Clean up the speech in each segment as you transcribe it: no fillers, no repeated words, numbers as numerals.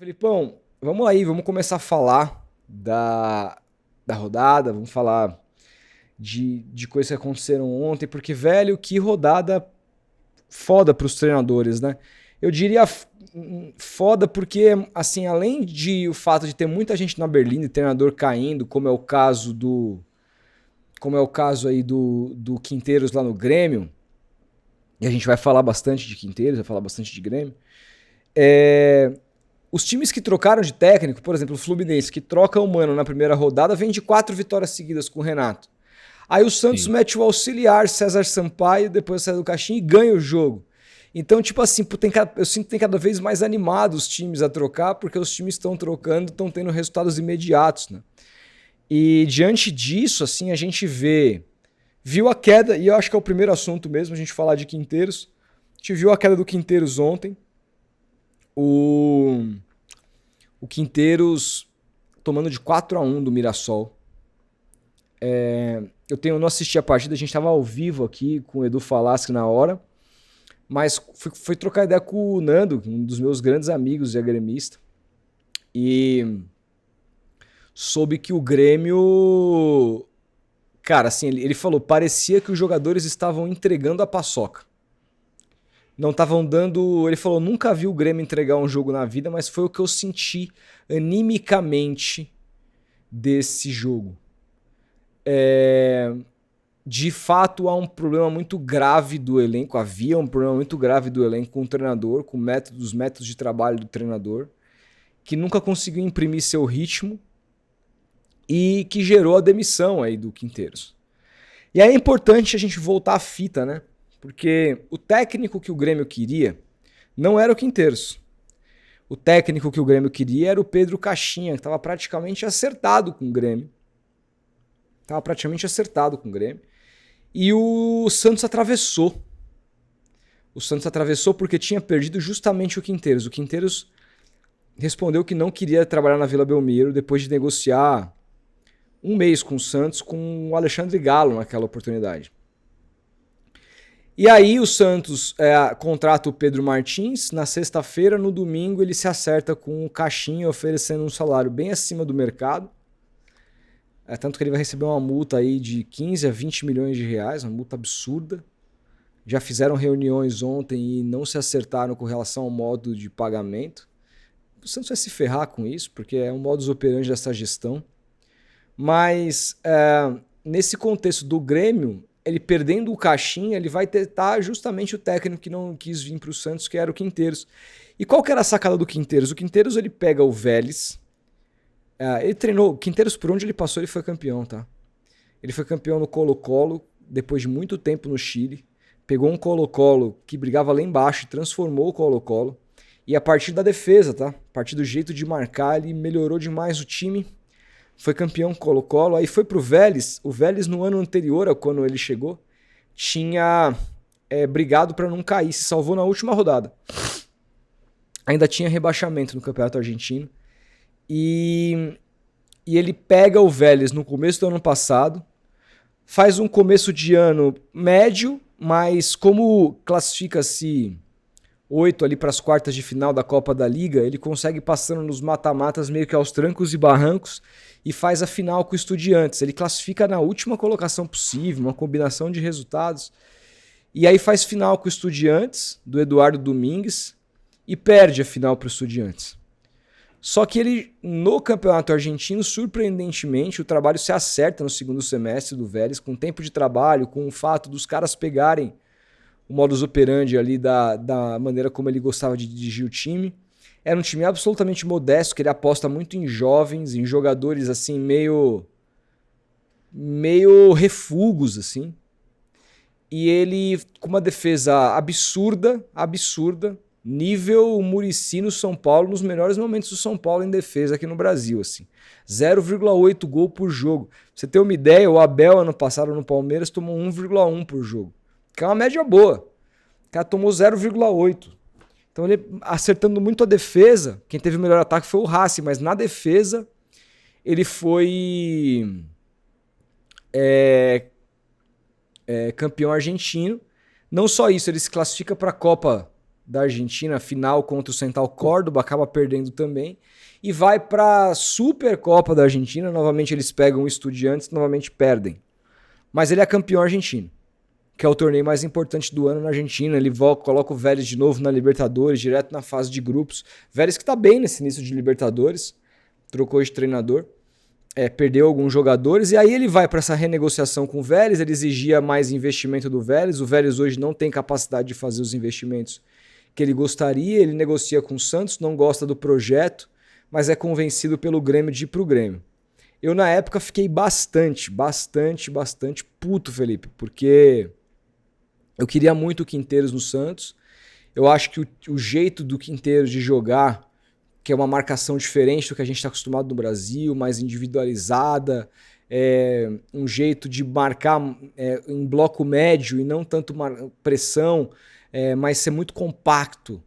Felipão, vamos aí, vamos começar a falar da rodada, vamos falar de coisas que aconteceram ontem, porque, velho, que rodada foda pros treinadores, né? Eu diria foda porque, assim, além de o fato de ter muita gente na Berlim e treinador caindo, como é o caso aí do Quinteiros lá no Grêmio, e a gente vai falar bastante de Quinteiros, vai falar bastante de Grêmio, é, os times que trocaram de técnico, por exemplo, o Fluminense, que troca o Mano na primeira rodada, vem de 4 vitórias seguidas com o Renato. Aí o Santos Sim. mete o auxiliar César Sampaio, depois sai do caixinha e ganha o jogo. Então, tipo assim, eu sinto que tem cada vez mais animados os times a trocar, porque os times estão trocando, estão tendo resultados imediatos, né? E diante disso, assim, a gente viu a queda, e eu acho que é o primeiro assunto mesmo, a gente falar de Quinteiros. A gente viu a queda do Quinteiros ontem. O, o Quinteiros tomando de 4-1 do Mirassol. Eu não assisti a partida, a gente estava ao vivo aqui com o Edu Falaschi na hora, mas fui trocar ideia com o Nando, um dos meus grandes amigos e gremista, e soube que o Grêmio, cara, assim, ele falou, parecia que os jogadores estavam entregando a paçoca. Não estavam dando. Ele falou, nunca vi o Grêmio entregar um jogo na vida, mas foi o que eu senti animicamente desse jogo. De fato, há um problema muito grave do elenco. Havia um problema muito grave do elenco com o treinador, com os métodos de trabalho do treinador, que nunca conseguiu imprimir seu ritmo e que gerou a demissão aí do Quinteiros. E aí é importante a gente voltar à fita, né? Porque o técnico que o Grêmio queria não era o Quinteiros. O técnico que o Grêmio queria era o Pedro Caixinha, que estava praticamente acertado com o Grêmio. Estava praticamente acertado com o Grêmio. E o Santos atravessou. O Santos atravessou porque tinha perdido justamente o Quinteiros. O Quinteiros respondeu que não queria trabalhar na Vila Belmiro depois de negociar um mês com o Santos com o Alexandre Galo naquela oportunidade. E aí o Santos contrata o Pedro Martins, na sexta-feira, no domingo ele se acerta com o Caixinha oferecendo um salário bem acima do mercado. Tanto que ele vai receber uma multa aí de 15 a 20 milhões de reais, uma multa absurda. Já fizeram reuniões ontem e não se acertaram com relação ao modo de pagamento. O Santos vai se ferrar com isso, porque é um modus operandi dessa gestão. Mas nesse contexto do Grêmio, ele perdendo o Caixinha, ele vai tentar justamente o técnico que não quis vir para o Santos, que era o Quinteiros. E qual que era a sacada do Quinteiros? O Quinteiros ele pega o Vélez, ele treinou, o Quinteiros por onde ele passou ele foi campeão, tá? Ele foi campeão no Colo-Colo, depois de muito tempo no Chile, pegou um Colo-Colo que brigava lá embaixo e transformou o Colo-Colo, e a partir da defesa, tá? A partir do jeito de marcar, ele melhorou demais o time, foi campeão Colo-Colo, aí foi pro Vélez. O Vélez no ano anterior, quando ele chegou, tinha brigado para não cair, se salvou na última rodada. Ainda tinha rebaixamento no Campeonato Argentino. E ele pega o Vélez no começo do ano passado, faz um começo de ano médio, mas como classifica-se 8 ali para as quartas de final da Copa da Liga, ele consegue passando nos mata-matas meio que aos trancos e barrancos e faz a final com o Estudiantes. Ele classifica na última colocação possível, uma combinação de resultados. E aí faz final com o Estudiantes, do Eduardo Domingues, e perde a final para o Estudiantes. Só que ele, no Campeonato Argentino, surpreendentemente, o trabalho se acerta no segundo semestre do Vélez, com tempo de trabalho, com o fato dos caras pegarem o modus operandi ali da maneira como ele gostava de dirigir o time. Era um time absolutamente modesto, que ele aposta muito em jovens, em jogadores assim meio refugos assim. E ele com uma defesa absurda, nível Muricy no São Paulo, nos melhores momentos do São Paulo em defesa aqui no Brasil, assim. 0,8 gol por jogo. Pra você ter uma ideia, o Abel ano passado no Palmeiras tomou 1,1 por jogo, que é uma média boa. O cara tomou 0,8. Então ele acertando muito a defesa, quem teve o melhor ataque foi o Racing, mas na defesa ele foi campeão argentino. Não só isso, ele se classifica para a Copa da Argentina, final contra o Central Córdoba, acaba perdendo também. E vai para a Supercopa da Argentina, novamente eles pegam o Estudiantes, novamente perdem. Mas ele é campeão argentino, que é o torneio mais importante do ano na Argentina. Ele coloca o Vélez de novo na Libertadores, direto na fase de grupos. Vélez que tá bem nesse início de Libertadores, trocou de treinador, perdeu alguns jogadores, e aí ele vai para essa renegociação com o Vélez. Ele exigia mais investimento do Vélez. O Vélez hoje não tem capacidade de fazer os investimentos que ele gostaria. Ele negocia com o Santos, não gosta do projeto, mas é convencido pelo Grêmio de ir pro Grêmio. Eu, na época, fiquei bastante puto, Felipe, porque eu queria muito o Quinteiros no Santos. Eu acho que o jeito do Quinteiros de jogar, que é uma marcação diferente do que a gente está acostumado no Brasil, mais individualizada, um jeito de marcar em bloco médio e não tanto pressão, mas ser muito compacto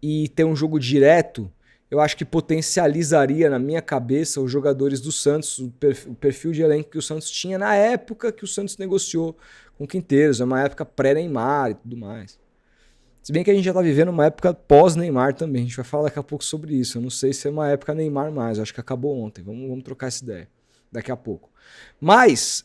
e ter um jogo direto, eu acho que potencializaria na minha cabeça os jogadores do Santos, o perfil de elenco que o Santos tinha na época que o Santos negociou com o Quinteiros, é uma época pré-Neymar e tudo mais. Se bem que a gente já tá vivendo uma época pós-Neymar também, a gente vai falar daqui a pouco sobre isso. Eu não sei se é uma época Neymar mais, eu acho que acabou ontem, vamos trocar essa ideia daqui a pouco. Mas,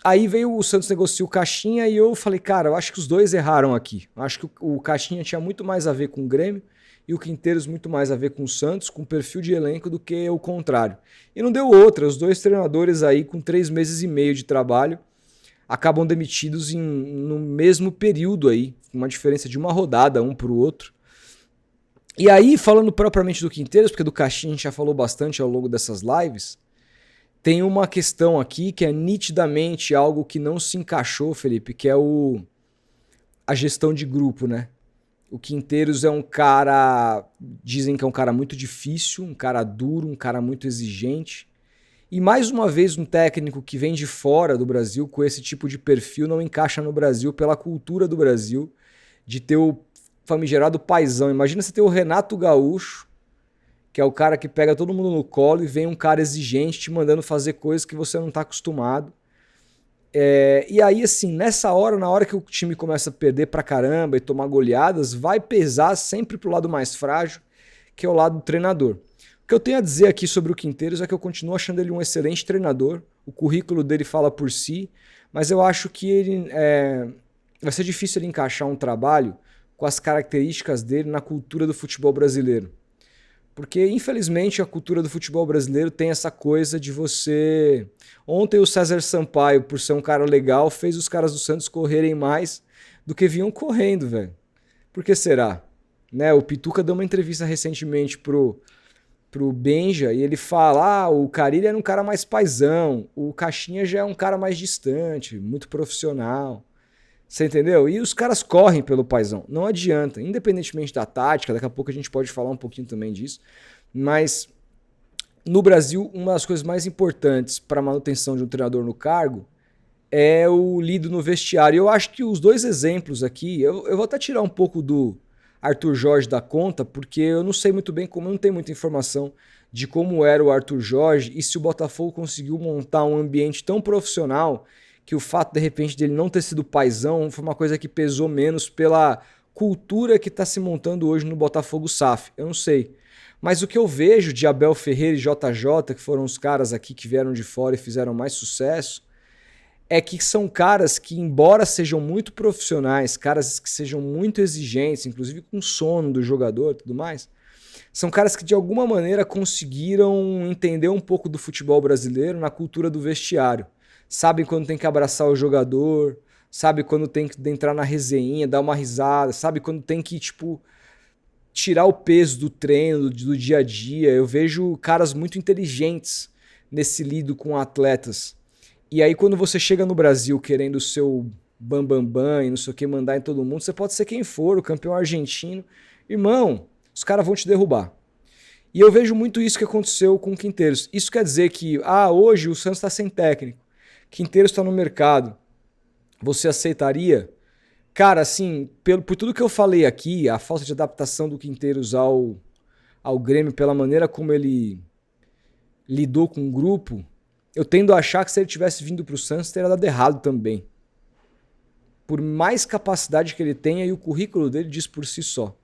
aí veio o Santos, negocia o Caixinha e eu falei, cara, eu acho que os dois erraram aqui. Eu acho que o Caixinha tinha muito mais a ver com o Grêmio e o Quinteiros muito mais a ver com o Santos, com o perfil de elenco, do que o contrário. E não deu outra, os dois treinadores aí com 3 meses e meio de trabalho acabam demitidos no mesmo período aí, uma diferença de uma rodada um para o outro. E aí, falando propriamente do Quinteiros, porque do Caixinha a gente já falou bastante ao longo dessas lives, tem uma questão aqui que é nitidamente algo que não se encaixou, Felipe, que é a gestão de grupo, né? O Quinteiros é um cara, dizem que é um cara muito difícil, um cara duro, um cara muito exigente. E mais uma vez um técnico que vem de fora do Brasil com esse tipo de perfil não encaixa no Brasil pela cultura do Brasil de ter o famigerado paizão. Imagina você ter o Renato Gaúcho, que é o cara que pega todo mundo no colo, e vem um cara exigente te mandando fazer coisas que você não está acostumado. E aí, assim, nessa hora, na hora que o time começa a perder pra caramba e tomar goleadas, vai pesar sempre pro lado mais frágil, que é o lado do treinador. O que eu tenho a dizer aqui sobre o Quinteiros é que eu continuo achando ele um excelente treinador, o currículo dele fala por si, mas eu acho que ele vai ser difícil ele encaixar um trabalho com as características dele na cultura do futebol brasileiro. Porque, infelizmente, a cultura do futebol brasileiro tem essa coisa de você... Ontem o César Sampaio, por ser um cara legal, fez os caras do Santos correrem mais do que vinham correndo, velho. Por que será? Né? O Pituca deu uma entrevista recentemente pro Benja e ele fala, o Carille era um cara mais paizão, o Caixinha já é um cara mais distante, muito profissional. Você entendeu? E os caras correm pelo paizão. Não adianta. Independentemente da tática, daqui a pouco a gente pode falar um pouquinho também disso. Mas no Brasil, uma das coisas mais importantes para a manutenção de um treinador no cargo é o lido no vestiário. Eu acho que os dois exemplos aqui, eu vou até tirar um pouco do Arthur Jorge da conta, porque eu não sei muito bem como, eu não tenho muita informação de como era o Arthur Jorge e se o Botafogo conseguiu montar um ambiente tão profissional que o fato, de repente, dele não ter sido paizão foi uma coisa que pesou menos pela cultura que está se montando hoje no Botafogo SAF. Eu não sei. Mas o que eu vejo de Abel Ferreira e JJ, que foram os caras aqui que vieram de fora e fizeram mais sucesso, é que são caras que, embora sejam muito profissionais, caras que sejam muito exigentes, inclusive com o sono do jogador e tudo mais, são caras que de alguma maneira conseguiram entender um pouco do futebol brasileiro na cultura do vestiário. Sabem quando tem que abraçar o jogador, sabe quando tem que entrar na resenha, dar uma risada, sabe quando tem que, tirar o peso do treino, do dia a dia. Eu vejo caras muito inteligentes nesse lido com atletas. E aí quando você chega no Brasil querendo o seu bambambam e não sei o que, mandar em todo mundo, você pode ser quem for, o campeão argentino. Irmão, os caras vão te derrubar. E eu vejo muito isso que aconteceu com o Quinteiros. Isso quer dizer que, hoje o Santos está sem técnico. Quinteiros está no mercado, você aceitaria? Cara, assim, por tudo que eu falei aqui, a falta de adaptação do Quinteiros ao Grêmio, pela maneira como ele lidou com o grupo, eu tendo a achar que se ele tivesse vindo para o Santos, teria dado errado também. por mais capacidade que ele tenha, e o currículo dele diz por si só.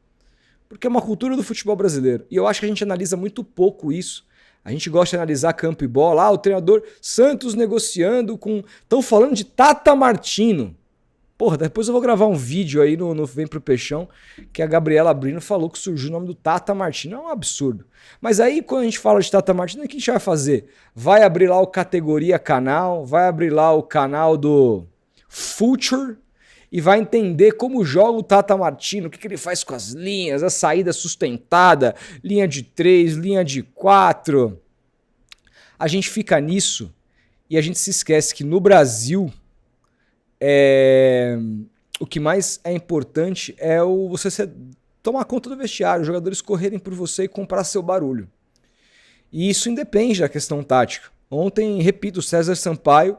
Porque é uma cultura do futebol brasileiro. E eu acho que a gente analisa muito pouco isso. A gente gosta de analisar campo e bola. O treinador Santos negociando com... Estão falando de Tata Martino. Porra, depois eu vou gravar um vídeo aí no Vem Pro Peixão, que a Gabriela Brino falou que surgiu o nome do Tata Martino. É um absurdo. Mas aí, quando a gente fala de Tata Martino, o que a gente vai fazer? Vai abrir lá o Categoria Canal, vai abrir lá o canal do Future e vai entender como joga o Tata Martino, o que ele faz com as linhas, a saída sustentada, linha de 3, linha de 4. A gente fica nisso e a gente se esquece que no Brasil o que mais é importante é você tomar conta do vestiário, os jogadores correrem por você e comprar seu barulho. E isso independe da questão tática. Ontem, repito, o César Sampaio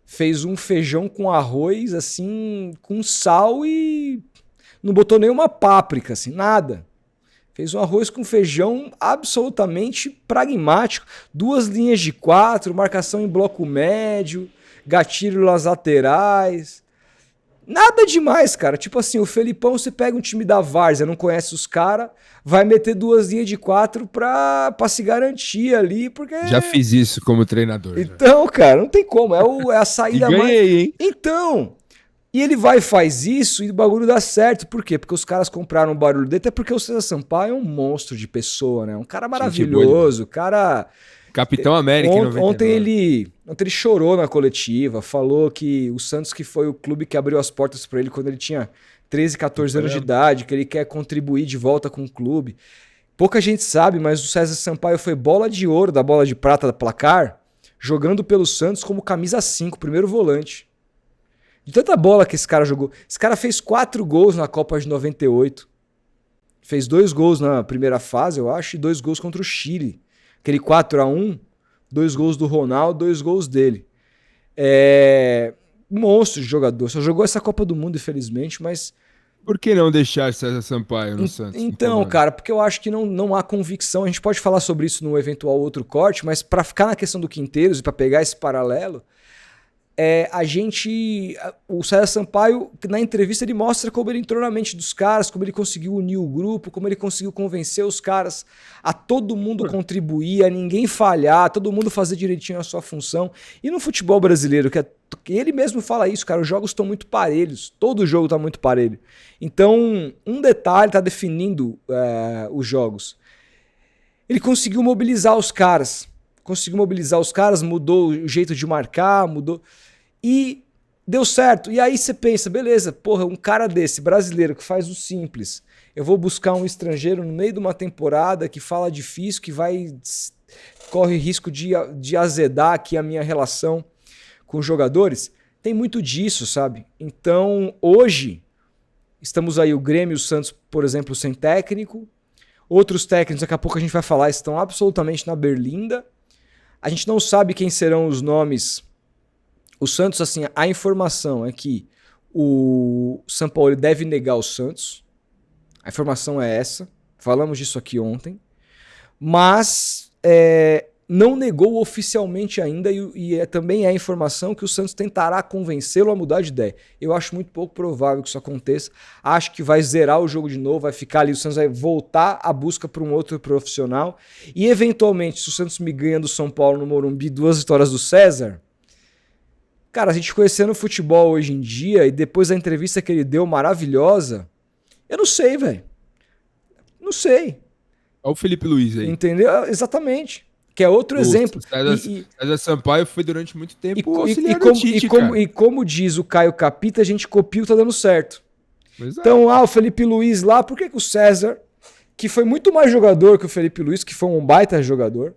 fez um feijão com arroz, assim, com sal e não botou nenhuma páprica, assim, nada. Fez um arroz com feijão absolutamente pragmático. 2 linhas de 4, marcação em bloco médio, gatilho nas laterais. Nada demais, cara. Tipo assim, o Felipão, você pega um time da Várzea, não conhece os caras, vai meter 2 linhas de 4 pra se garantir ali, porque... Já fiz isso como treinador. Então, já. Cara, não tem como. É a saída e ganhei, mais... hein? Então, e ele vai e faz isso e o bagulho dá certo. Por quê? Porque os caras compraram o barulho dele, até porque o César Sampaio é um monstro de pessoa, né? Um cara maravilhoso, cara... Capitão América em 99. Ontem ele chorou na coletiva, falou que o Santos que foi o clube que abriu as portas para ele quando ele tinha 13, 14 anos de idade, que ele quer contribuir de volta com o clube. Pouca gente sabe, mas o César Sampaio foi bola de ouro da bola de prata da Placar, jogando pelo Santos como camisa 5, primeiro volante. De tanta bola que esse cara jogou. Esse cara fez 4 gols na Copa de 98. Fez 2 gols na primeira fase, eu acho, e 2 gols contra o Chile. Aquele 4-1, 2 gols do Ronaldo, 2 gols dele. Monstro de jogador. Só jogou essa Copa do Mundo, infelizmente, mas... Por que não deixar César Sampaio no Santos? Então, cara, porque eu acho que não há convicção. A gente pode falar sobre isso no eventual outro corte, mas para ficar na questão do Quinteiros e para pegar esse paralelo, o César Sampaio, na entrevista, ele mostra como ele entrou na mente dos caras, como ele conseguiu unir o grupo, como ele conseguiu convencer os caras a todo mundo contribuir, a ninguém falhar, a todo mundo fazer direitinho a sua função. E no futebol brasileiro, ele mesmo fala isso, cara, os jogos estão muito parelhos, todo jogo está muito parelho. Então, um detalhe está definindo os jogos. Ele conseguiu mobilizar os caras, mudou o jeito de marcar, mudou... E deu certo. E aí você pensa, beleza, porra, um cara desse, brasileiro, que faz o simples, eu vou buscar um estrangeiro no meio de uma temporada que fala difícil, que corre risco de azedar aqui a minha relação com os jogadores. Tem muito disso, sabe? Então, hoje, estamos aí, o Grêmio e o Santos, por exemplo, sem técnico. Outros técnicos, daqui a pouco a gente vai falar, estão absolutamente na berlinda. A gente não sabe quem serão os nomes. O Santos, assim, a informação é que o São Paulo deve negar o Santos. A informação é essa. Falamos disso aqui ontem. Mas não negou oficialmente ainda e também é a informação que o Santos tentará convencê-lo a mudar de ideia. Eu acho muito pouco provável que isso aconteça. Acho que vai zerar o jogo de novo, vai ficar ali, o Santos vai voltar à busca por um outro profissional. E, eventualmente, se o Santos me ganha do São Paulo no Morumbi, 2 vitórias do César... Cara, a gente conhecendo o futebol hoje em dia e depois da entrevista que ele deu maravilhosa, eu não sei, velho. Não sei. Olha o Felipe Luiz aí. Entendeu? Exatamente. Que é outro exemplo. César Sampaio foi durante muito tempo e como diz o Caio Capita, a gente copia o que tá dando certo. Então, o Felipe Luiz lá, por que o César, que foi muito mais jogador que o Felipe Luiz, que foi um baita jogador,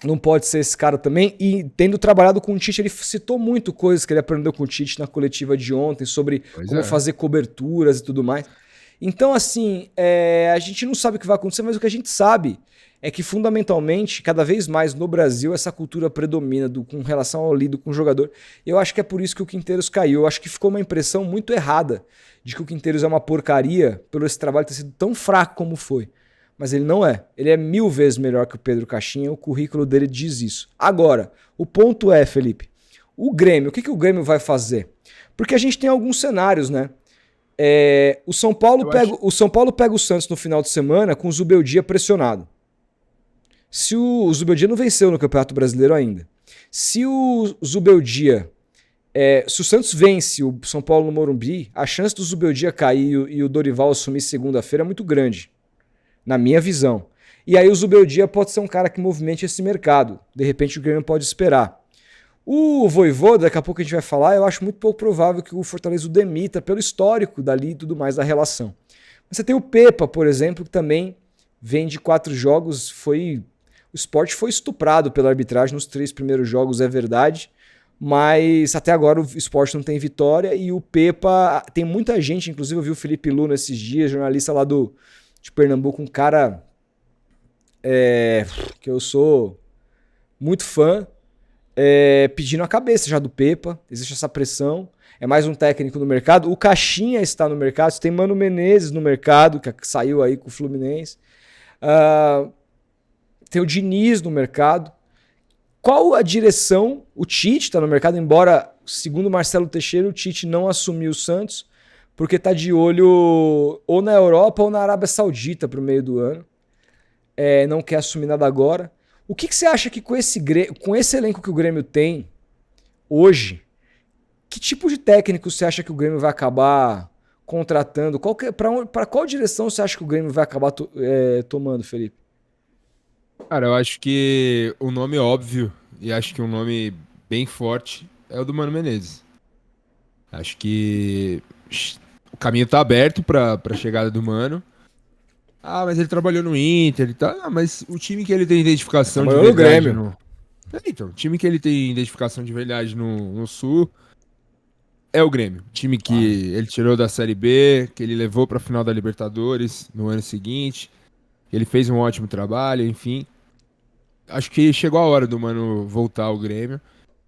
não pode ser esse cara também? E tendo trabalhado com o Tite, ele citou muito coisas que ele aprendeu com o Tite na coletiva de ontem, sobre como fazer coberturas e tudo mais. Então, assim, a gente não sabe o que vai acontecer, mas o que a gente sabe é que, fundamentalmente, cada vez mais no Brasil, essa cultura predomina com relação ao lido com o jogador. Eu acho que é por isso que o Quinteiros caiu. Eu acho que ficou uma impressão muito errada de que o Quinteiros é uma porcaria pelo esse trabalho ter sido tão fraco como foi. Mas ele não é. Ele é 1000 vezes melhor que o Pedro Caixinha. O currículo dele diz isso. Agora, o ponto é, Felipe, o Grêmio, o que o Grêmio vai fazer? Porque a gente tem alguns cenários, né? O São Paulo pega o Santos no final de semana com o Zubeldia pressionado. Se o Zubeldia não venceu no Campeonato Brasileiro ainda. Se o Zubeldia... se o Santos vence o São Paulo no Morumbi, a chance do Zubeldia cair e o Dorival assumir segunda-feira é muito grande, na minha visão. E aí o Zubeldia pode ser um cara que movimente esse mercado. De repente o Grêmio pode esperar. O Vojvoda, daqui a pouco a gente vai falar, eu acho muito pouco provável que o Fortaleza o demita pelo histórico dali e tudo mais da relação. Mas você tem o Pepa, por exemplo, que também vem de 4 jogos, o Sport foi estuprado pela arbitragem nos 3 primeiros jogos, é verdade, mas até agora o Sport não tem vitória e o Pepa, tem muita gente, inclusive eu vi o Felipe Luna esses dias, jornalista lá de Pernambuco, um cara que eu sou muito fã, pedindo a cabeça já do Pepa, existe essa pressão, é mais um técnico no mercado, o Caixinha está no mercado, você tem Mano Menezes no mercado, que saiu aí com o Fluminense, tem o Diniz no mercado. Qual a direção? O Tite está no mercado, embora, segundo Marcelo Teixeira, o Tite não assumiu o Santos, porque está de olho ou na Europa ou na Arábia Saudita para o meio do ano. Não quer assumir nada agora. O que você acha que com esse elenco que o Grêmio tem hoje, que tipo de técnico você acha que o Grêmio vai acabar contratando? Para qual direção você acha que o Grêmio vai acabar tomando, Felipe? Cara, eu acho que o nome óbvio, e acho que um nome bem forte, é o do Mano Menezes. Acho que o caminho tá aberto pra chegada do Mano. Mas ele trabalhou no Inter e tal. Mas o time que ele tem identificação de verdade... Grêmio. Então, o time que ele tem identificação de verdade no Sul é o Grêmio. O time que ele tirou da Série B, que ele levou pra final da Libertadores no ano seguinte. Ele fez um ótimo trabalho, enfim. Acho que chegou a hora do Mano voltar ao Grêmio.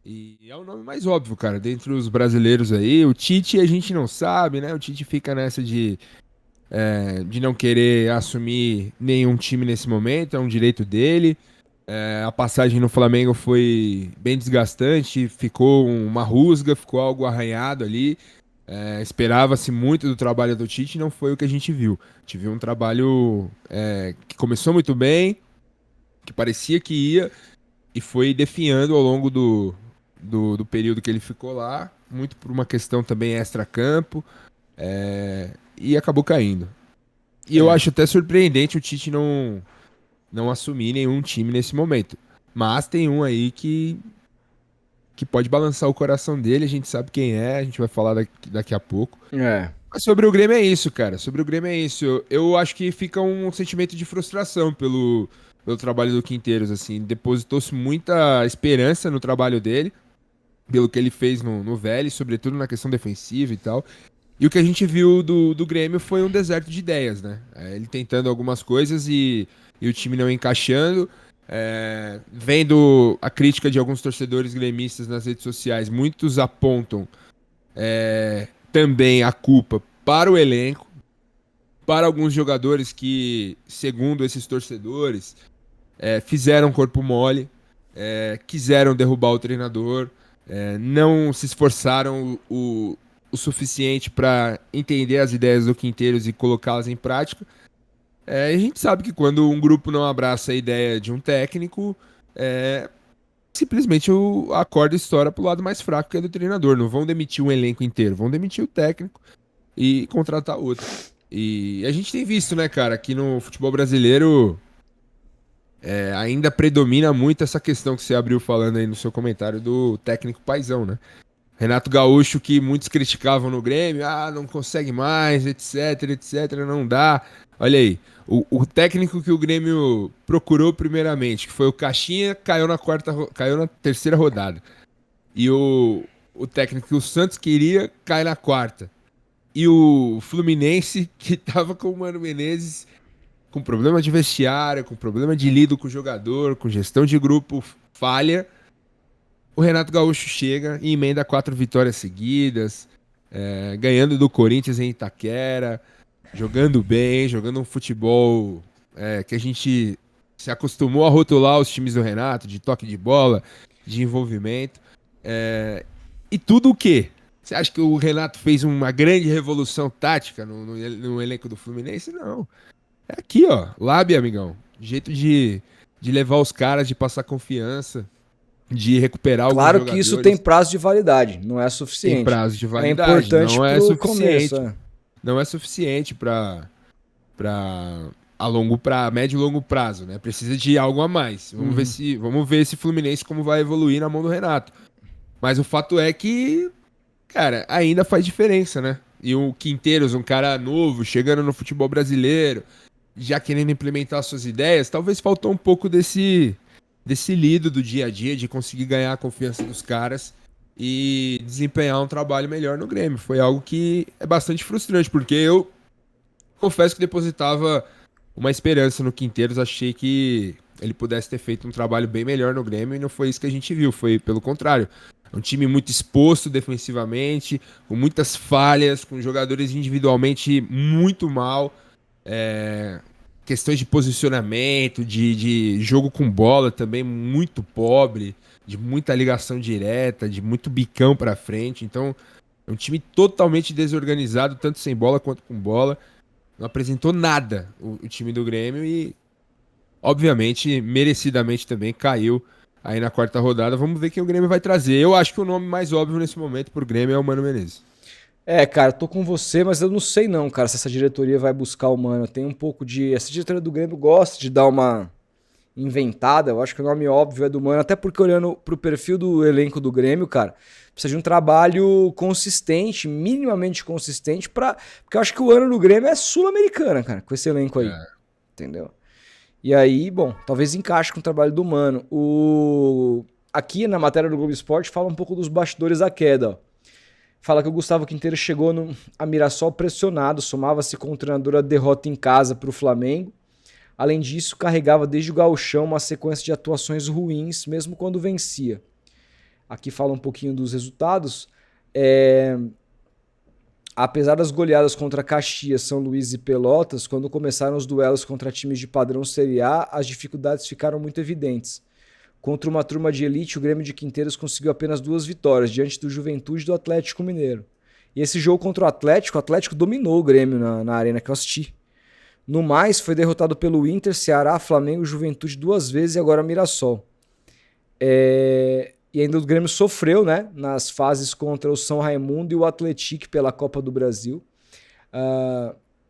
E é o nome mais óbvio, cara. Dentre os brasileiros aí, o Tite a gente não sabe, né? O Tite fica nessa de não querer assumir nenhum time nesse momento, é um direito dele. A passagem no Flamengo foi bem desgastante, ficou uma rusga, ficou algo arranhado ali. Esperava-se muito do trabalho do Tite, não foi o que a gente viu. A gente viu um trabalho que começou muito bem, que parecia que ia, e foi definhando ao longo do período que ele ficou lá, muito por uma questão também extra-campo, e acabou caindo. E eu acho até surpreendente o Tite não assumir nenhum time nesse momento. Mas tem um aí que pode balançar o coração dele, a gente sabe quem é, a gente vai falar daqui a pouco. Mas sobre o Grêmio é isso, cara. Sobre o Grêmio é isso. Eu acho que fica um sentimento de frustração pelo trabalho do Quinteiros, assim. Depositou-se muita esperança no trabalho dele, pelo que ele fez no Vélez, sobretudo na questão defensiva e tal. E o que a gente viu do Grêmio foi um deserto de ideias, né? Ele tentando algumas coisas e o time não encaixando. Vendo a crítica de alguns torcedores gremistas nas redes sociais, muitos apontam também a culpa para o elenco, para alguns jogadores que, segundo esses torcedores, fizeram corpo mole, quiseram derrubar o treinador, não se esforçaram o suficiente para entender as ideias do Quinteiros e colocá-las em prática. A gente sabe que quando um grupo não abraça a ideia de um técnico, simplesmente a corda estoura pro lado mais fraco, que é do treinador. Não vão demitir um elenco inteiro, vão demitir o técnico e contratar outro. E a gente tem visto, né, cara, que no futebol brasileiro ainda predomina muito essa questão que você abriu falando aí no seu comentário do técnico paizão, né? Renato Gaúcho, que muitos criticavam no Grêmio, não consegue mais, etc, não dá. Olha aí, o técnico que o Grêmio procurou primeiramente, que foi o Caixinha, caiu na terceira rodada. E o técnico que o Santos queria, cai na quarta. E o Fluminense, que tava com o Mano Menezes, com problema de vestiário, com problema de lido com o jogador, com gestão de grupo falha, o Renato Gaúcho chega e emenda 4 vitórias seguidas, ganhando do Corinthians em Itaquera, jogando bem, jogando um futebol que a gente se acostumou a rotular os times do Renato, de toque de bola, de envolvimento. E tudo o quê? Você acha que o Renato fez uma grande revolução tática no elenco do Fluminense? Não. É aqui, ó. Lábia, amigão. Jeito de levar os caras, de passar confiança, de recuperar alguns Claro que isso tem jogadores. prazo de validade, não é Tem suficiente. prazo de É validade. importante Não é pro começo. suficiente. Não é suficiente para médio e longo prazo, né? Precisa de algo a mais. Vamos ver esse Fluminense como vai evoluir na mão do Renato. Mas o fato é que, cara, ainda faz diferença, né? E o Quinteiros, um cara novo, chegando no futebol brasileiro, já querendo implementar suas ideias, talvez faltou um pouco desse lido do dia a dia, de conseguir ganhar a confiança dos caras e desempenhar um trabalho melhor no Grêmio. Foi algo que é bastante frustrante, porque eu confesso que depositava uma esperança no Quinteiros, achei que ele pudesse ter feito um trabalho bem melhor no Grêmio e não foi isso que a gente viu, foi pelo contrário. É um time muito exposto defensivamente, com muitas falhas, com jogadores individualmente muito mal, questões de posicionamento, de jogo com bola também muito pobre, de muita ligação direta, de muito bicão pra frente. Então, é um time totalmente desorganizado, tanto sem bola quanto com bola. Não apresentou nada o time do Grêmio e, obviamente, merecidamente também caiu aí na quarta rodada. Vamos ver quem o Grêmio vai trazer. Eu acho que o nome mais óbvio nesse momento pro Grêmio é o Mano Menezes. Cara, tô com você, mas eu não sei não, cara, se essa diretoria vai buscar o Mano. Tem um pouco de... Essa diretoria do Grêmio gosta de dar uma inventada. Eu acho que o nome óbvio é do Mano, até porque olhando pro perfil do elenco do Grêmio, cara, precisa de um trabalho consistente, minimamente consistente, porque eu acho que o ano do Grêmio é sul-americana, cara, com esse elenco aí. Entendeu? E aí, bom, talvez encaixe com o trabalho do Mano. Aqui na matéria do Globo Esporte fala um pouco dos bastidores da queda, ó. Fala que o Gustavo Quinteiro chegou a Mirassol pressionado, somava-se com o treinador a derrota em casa para o Flamengo. Além disso, carregava desde o gauchão uma sequência de atuações ruins, mesmo quando vencia. Aqui fala um pouquinho dos resultados. Apesar das goleadas contra Caxias, São Luís e Pelotas, quando começaram os duelos contra times de padrão Série A, as dificuldades ficaram muito evidentes. Contra uma turma de elite, o Grêmio de Quinteiros conseguiu apenas 2 vitórias, diante do Juventude e do Atlético Mineiro. E esse jogo contra o Atlético dominou o Grêmio na arena que eu assisti. No mais, foi derrotado pelo Inter, Ceará, Flamengo e Juventude 2 vezes e agora Mirassol. E ainda o Grêmio sofreu, né, nas fases contra o São Raimundo e o Atlético pela Copa do Brasil.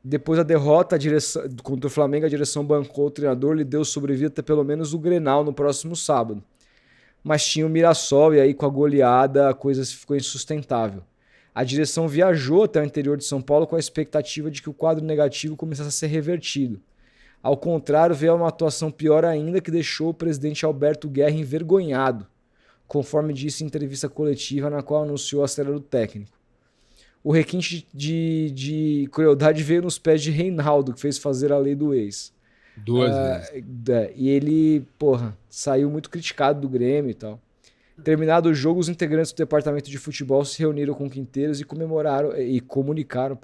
Depois da derrota contra o Flamengo, a direção bancou o treinador, lhe deu sobrevida até pelo menos o Grenal no próximo sábado. Mas tinha o Mirassol e aí com a goleada a coisa ficou insustentável. A direção viajou até o interior de São Paulo com a expectativa de que o quadro negativo começasse a ser revertido. Ao contrário, veio uma atuação pior ainda que deixou o presidente Alberto Guerra envergonhado, conforme disse em entrevista coletiva na qual anunciou a saída do técnico. O requinte de crueldade veio nos pés de Reinaldo, que fez fazer a lei do ex. 2 vezes. E ele, saiu muito criticado do Grêmio e tal. Terminado o jogo, os integrantes do departamento de futebol se reuniram com Quinteiros e comunicaram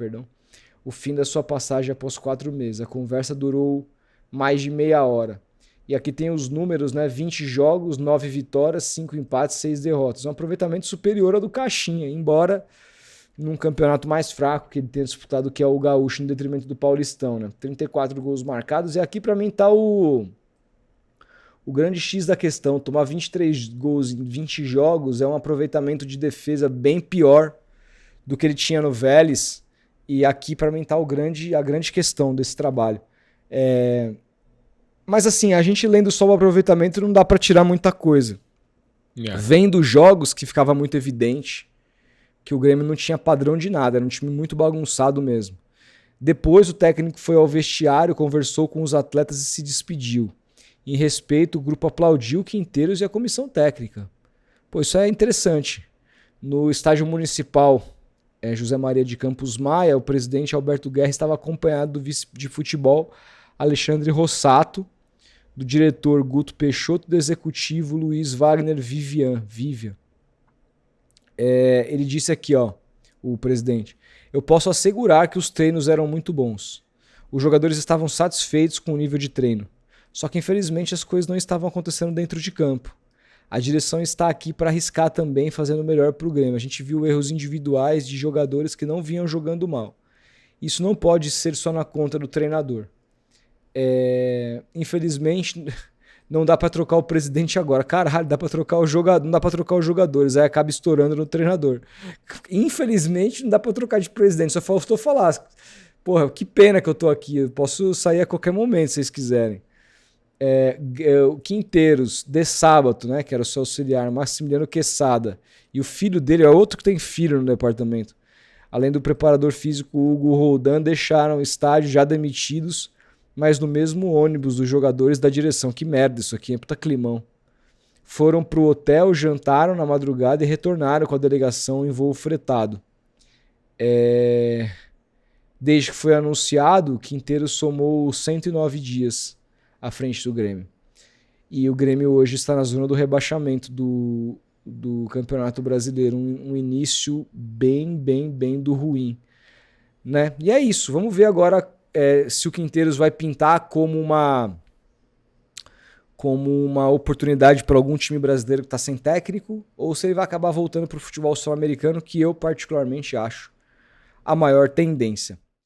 o fim da sua passagem após 4 meses. A conversa durou mais de meia hora. E aqui tem os números, né? 20 jogos, 9 vitórias, 5 empates, 6 derrotas. Um aproveitamento superior ao do Caixinha, embora num campeonato mais fraco que ele tenha disputado, que é o Gaúcho, em detrimento do Paulistão, né? 34 gols marcados. E aqui pra mim tá o grande X da questão. Tomar 23 gols em 20 jogos é um aproveitamento de defesa bem pior do que ele tinha no Vélez. E aqui pra mim tá a grande questão desse trabalho. Mas assim, a gente lendo só o aproveitamento não dá pra tirar muita coisa. Vendo jogos que ficava muito evidente que o Grêmio não tinha padrão de nada, era um time muito bagunçado mesmo. Depois o técnico foi ao vestiário, conversou com os atletas e se despediu. Em respeito, o grupo aplaudiu Quinteiros e a comissão técnica. Isso é interessante. No estádio municipal José Maria de Campos Maia, o presidente Alberto Guerra estava acompanhado do vice de futebol Alexandre Rossato, do diretor Guto Peixoto, do executivo Luiz Wagner Vivian. Ele disse aqui, o presidente: eu posso assegurar que os treinos eram muito bons. Os jogadores estavam satisfeitos com o nível de treino. Só que infelizmente as coisas não estavam acontecendo dentro de campo. A direção está aqui para arriscar também, fazendo o melhor para o Grêmio. A gente viu erros individuais de jogadores que não vinham jogando mal. Isso não pode ser só na conta do treinador. Infelizmente, não dá para trocar o presidente agora. Caralho, dá para trocar o jogador, não dá para trocar os jogadores, aí acaba estourando no treinador. Infelizmente, não dá para trocar de presidente, só faltou falar. Porra, que pena que eu tô aqui, eu posso sair a qualquer momento se vocês quiserem. O Quinteiros, de Sábato, né, que era o seu auxiliar, Maximiliano Quesada, e o filho dele é outro que tem filho no departamento. Além do preparador físico Hugo Roldan, deixaram o estádio já demitidos, mas no mesmo ônibus dos jogadores da direção. Que merda isso aqui, é puta climão. Foram pro hotel, jantaram na madrugada e retornaram com a delegação em voo fretado. Desde que foi anunciado, o Quinteiro somou 109 dias à frente do Grêmio. E o Grêmio hoje está na zona do rebaixamento do Campeonato Brasileiro. Um início bem do ruim. Né? E é isso. Vamos ver agora se o Quinteiros vai pintar como uma oportunidade para algum time brasileiro que está sem técnico, ou se ele vai acabar voltando para o futebol sul-americano, que eu particularmente acho a maior tendência.